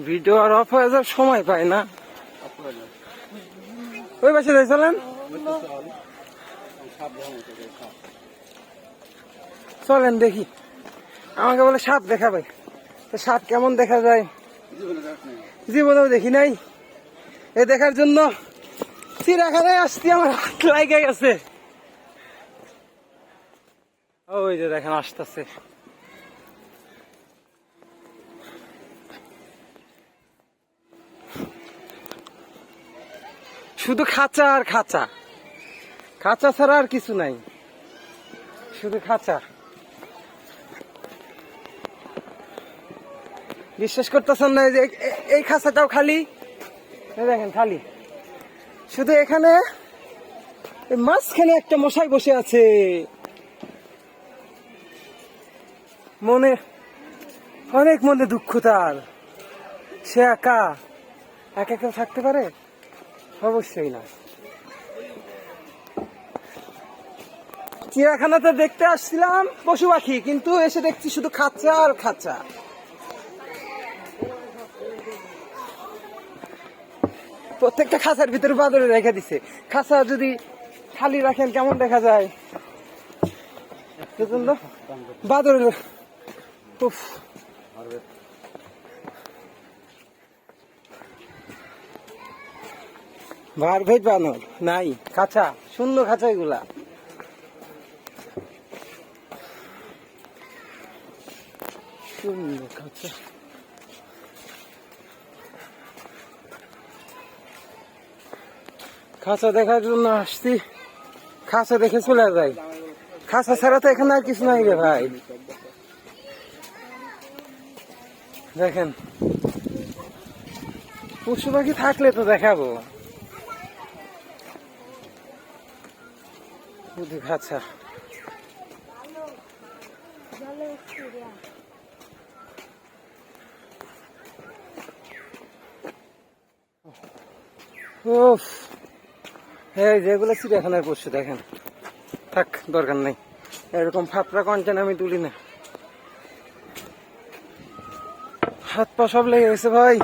Video R of হয়ে যাওয়ার সময় পায় না। ওই পাশে যাই চলেন, চলেন দেখি। আমাকে বলে সাপ দেখাবে, তো সাপ কেমন দেখা যায় জীবনেও দেখি নাই। এ দেখার জন্য চিড়িয়াখানায় আসছি, আমার হাত লাগে গেছে। ওই যে দেখেন আসতেছে। শুধু খাঁচা আর খাঁচা, খাঁচা ছাড়া আর কিছু নাই, শুধু খাঁচা। বিশ্বাস করতেছেন না যে এই খাঁচাটাও খালি, দেখেন খালি। শুধু এখানে মাঝখানে একটা মশাই বসে আছে। মনে অনেক মনে দুঃখ তার, সে একা একা কেউ থাকতে পারে? অবশ্যই না। চিড়িয়াখানাতে দেখতে আসছিলাম পশু পাখি, কিন্তু এসে দেখছি শুধু খাঁচা আর খাঁচা। প্রত্যেকটা খাঁচার ভিতরে বাদরে রেখে দিছে। খাঁচা যদি খালি রাখেন কেমন দেখা যায়? বাদরে ভারভেট বানর নাই, খাঁচা শূন্য, খাঁচা এগুলা। শূন্য খাঁচা। খাঁচা দেখার জন্য আসছি, খাঁচা দেখে চলে যাই। খাঁচা ছাড়া তো এখানে আর কিছু নাই রে ভাই। দেখেন পশু পাখি থাকলে তো দেখাবো, শুধু খাঁচা। উফ, এই যেগুলো চিড়িয়াখানার পশু দেখেন, থাক দরকার নেই। এরকম ফাপড়া কন্টেন্ট আমি তুলি না। হাত পা সব লেগে গেছে ভাই।